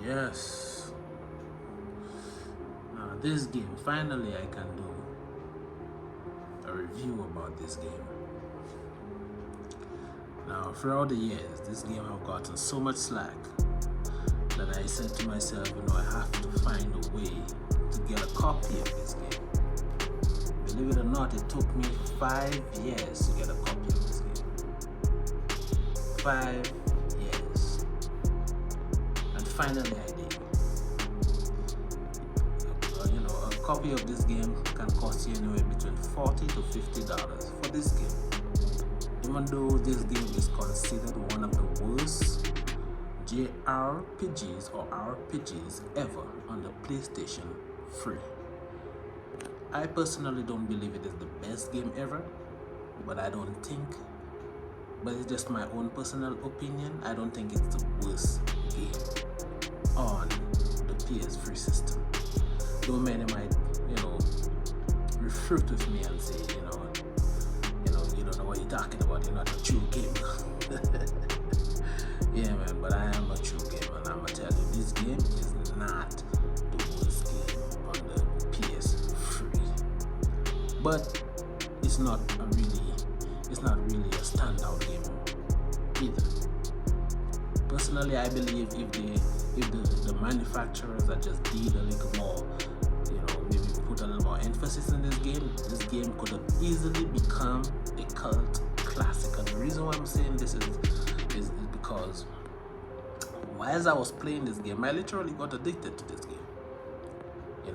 Yes. Now this game, finally I can do a review about this game. Now throughout the years, this game have gotten so much slack that I said to myself, I have to find a way to get a copy of this game. Believe it or not, it took me 5 years to get a copy of this game. 5 years. And finally I did. A copy of this game can cost you anywhere between $40 to $50 for this game. Even though this game is considered one of the worst JRPGs or RPGs ever on the PlayStation 3. I personally don't believe it is the best game ever, but it's just my own personal opinion. I don't think it's the worst game on the PS3 system. Though many might, refute with me and say, you don't know what you're talking about, you're not a true gamer. Yeah, man, but I am a true gamer, and I'm gonna tell you, this game is not the worst game on the PS3. But it's not really a standout game either. Personally, I believe if the manufacturers that just did a little more, maybe put a little more emphasis in this game could have easily become a cult classic. And the reason why I'm saying this is because as I was playing this game, I literally got addicted to this game.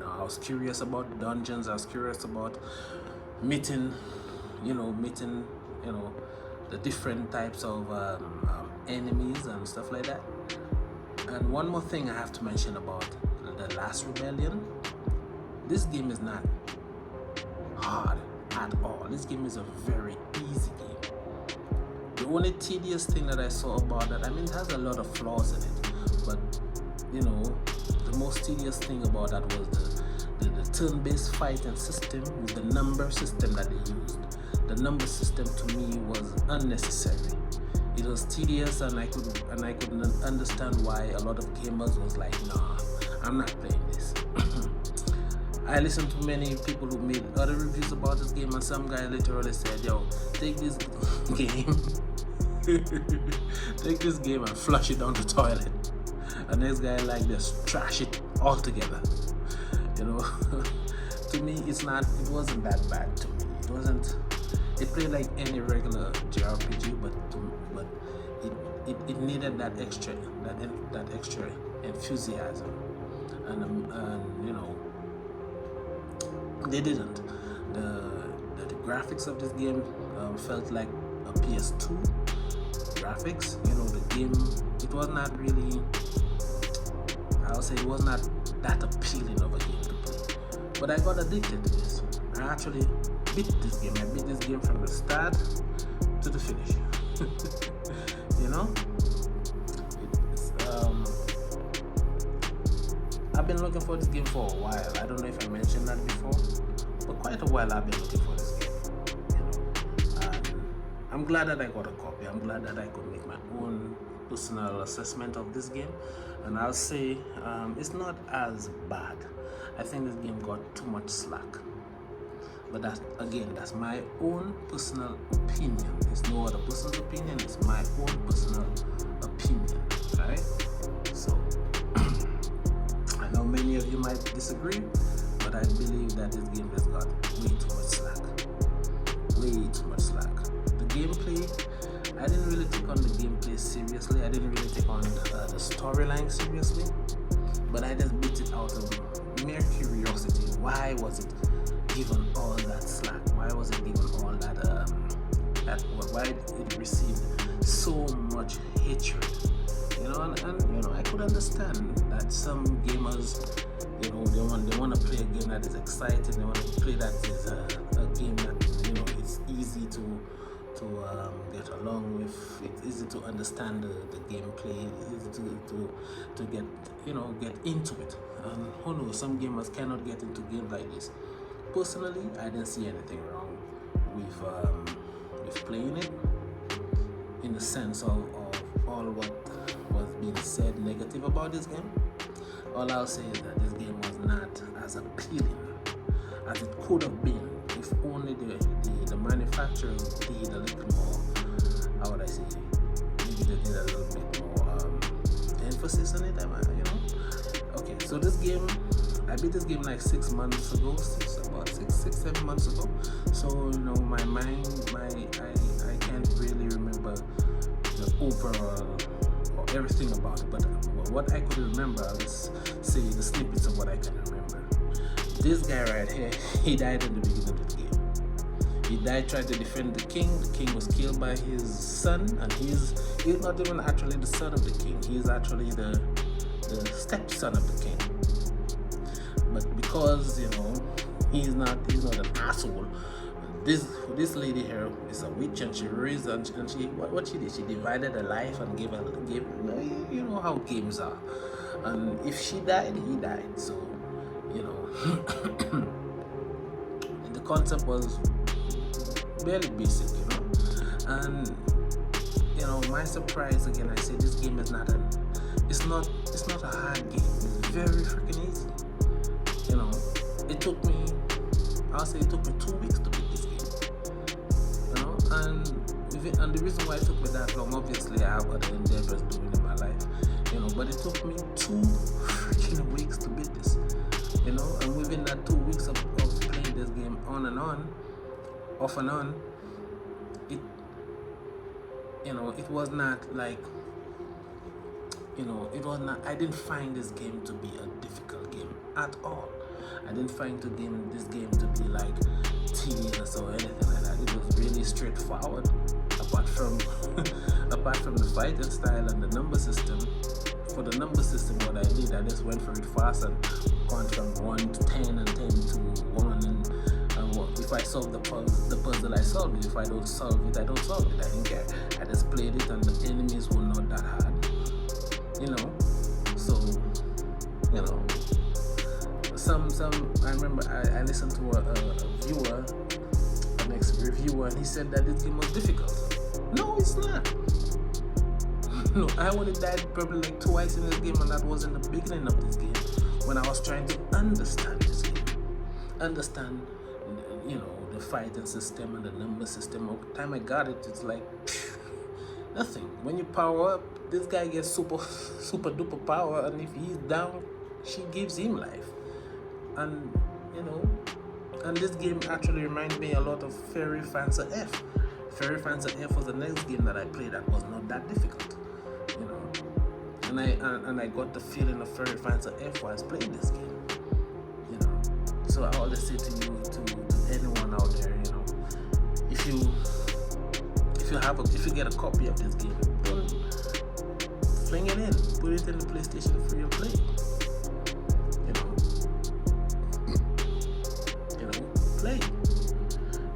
I was curious about the dungeons. I was curious about meeting the different types of enemies and stuff like that. And one more thing I have to mention about the Last Rebellion. This game is not hard at all. This game is a very easy game. The only tedious thing that I saw about that, it has a lot of flaws in it, but the most tedious thing about that was the turn-based fighting system with the number system that they used. The number system to me was unnecessary. It was tedious, and I couldn't understand why a lot of gamers was like, nah, I'm not playing this. I listened to many people who made other reviews about this game, and some guy literally said, yo, take this game and flush it down the toilet. And this guy like this, trash it altogether. To me, it wasn't that bad to me. It played like any regular JRPG, but it needed that extra enthusiasm, and they didn't. The graphics of this game felt like a PS2 graphics. The game, it was not really, I'll say it was not that appealing of a game to play. But I got addicted to this. I actually beat this game. I beat this game from the start to the finish. I've been looking for this game for a while. I don't know if I mentioned that before, but quite a while I've been looking for this game. And I'm glad that I got a copy. I'm glad that I could make my own personal assessment of this game, and I'll say it's not as bad. I think this game got too much slack, but that's my own personal opinion. It's no other person's opinion. It's my own personal opinion. Right? So I know many of you might disagree, but I believe that this game has got way too much slack. Way too much slack. The gameplay, I didn't really take on the gameplay seriously. I didn't really take on the storyline seriously, but I just beat it out of mere curiosity. Why was it given all that slack? Why was it given all that why it received so much hatred? And I could understand that some gamers, they want to play a game that is exciting. They want to play that is a game that it's easy to get along with. It's easy to understand the gameplay. It's easy to get into it. And who knows, some gamers cannot get into games like this. Personally, I didn't see anything wrong with playing it, in the sense of all what was being said negative about this game. All I'll say is that this game was not as appealing as it could have been if only the manufacturer did a little more, how would I say, maybe they did a little bit more emphasis on it, Okay, so this game, I beat this game like 6 months ago, about 7 months ago. So my mind, I can't really remember the overall or everything about it. But what I could remember, let's say the snippets of what I can remember. This guy right here, he died in the beginning of the game. He died trying to defend the king. The king was killed by his son, and he's not even actually the son of the king. He's actually the stepson of the king. But because he's not an asshole, this lady here is a witch, and she raised and she what she did, she divided her life and gave how games are, and if she died, he died. So the concept was barely basic, and my surprise again, I say this game is not it's not a hard game. It's very freaking easy. It took me 2 weeks to beat this game. And the reason why it took me that long, obviously I have other endeavors doing in my life, but it took me 2 freaking weeks to beat this. And within that 2 weeks of playing this game on and on, off and on, it was not like, it was not, I didn't find this game to be a difficult game at all. I didn't find this game to be like tedious or anything like that. It was really straightforward, apart from the fighting style and the number system. For the number system, what I did, I just went for it fast and gone from 1 to 10 and 10 to 1, and if I solve the puzzle, I solve it. If I don't solve it, I don't solve it. I didn't care. I just played it, and the enemies were not that hard. So I remember I listened to a viewer, an ex-reviewer, and he said that this game was difficult. No, it's not. No, I only died probably like twice in this game, and that was in the beginning of this game when I was trying to understand this game, understand the fighting system and the number system. By the time I got it, it's like nothing. When you power up, this guy gets super duper power, and if he's down, she gives him life. And and this game actually reminds me a lot of Fairy Fancy F. Fairy Fancy F was the next game that I played that was not that difficult, and I got the feeling of Fairy Fancy F while playing this game, So I always say to you, to anyone out there, if you get a copy of this game, don't fling it in, put it in the PlayStation free and play. Play.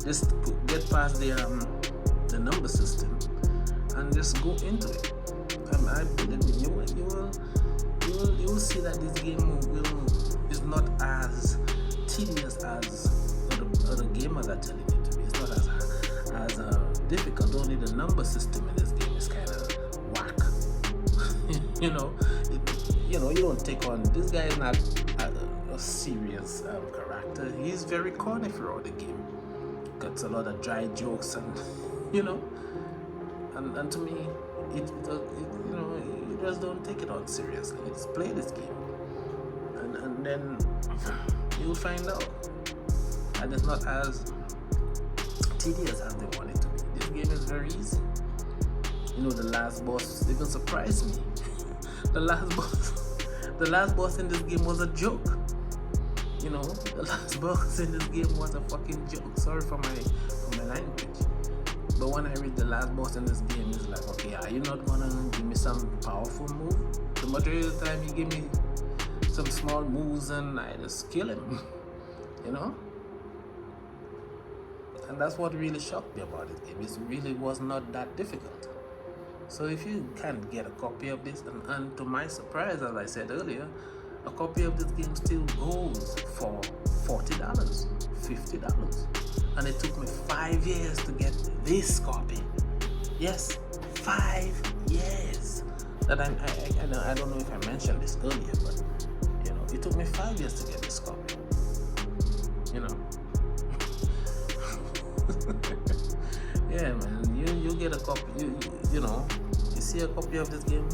Just get past the number system and just go into it. I believe me, you will see that this game is not as tedious as other gamers are telling it to be. It's not as difficult. Only the number system in this game is kind of whack. You don't take on, this guy is not a serious character. He's very corny throughout the game. Got a lot of dry jokes, and and to me, it you just don't take it on seriously. Just play this game, and then you'll find out that it's not as tedious as they want it to be. This game is very easy. The last boss even surprised me. The last boss in this game was a joke. The last boss in this game was a fucking joke. Sorry for my language. But when I read the last boss in this game, it's like, okay, are you not gonna give me some powerful move? The majority of the time, you give me some small moves and I just kill him. And that's what really shocked me about this game. It really was not that difficult. So if you can get a copy of this, and to my surprise, as I said earlier, a copy of this game still goes for $40, $50. And it took me 5 years to get this copy. Yes, 5 years. that I don't know if I mentioned this earlier, but it took me 5 years to get this copy. Yeah, man, you get a copy. You see a copy of this game,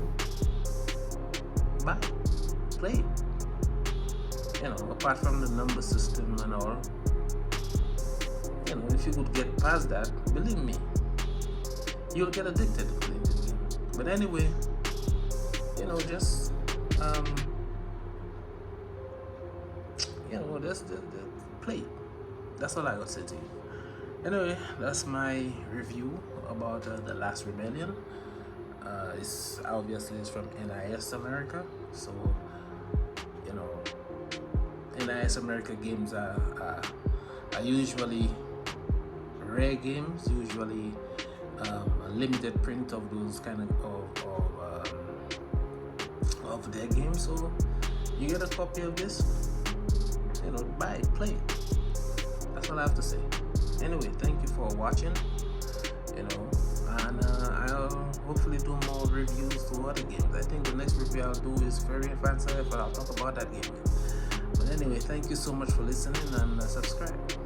buy, play. Apart from the number system and all, if you could get past that, believe me, you'll get addicted to playing this game. But anyway, just just play. That's all I got to say to you. Anyway, that's my review about The Last Rebellion. It's from NIS America, so NIS America games are usually rare games, usually a limited print of those kind of their games. So you get a copy of this, buy it, play it. That's all I have to say. Anyway, thank you for watching, and I'll hopefully do more reviews to other games. I think the next review I'll do is Fairy and Fancy, but I'll talk about that game. But anyway, thank you so much for listening, and subscribe.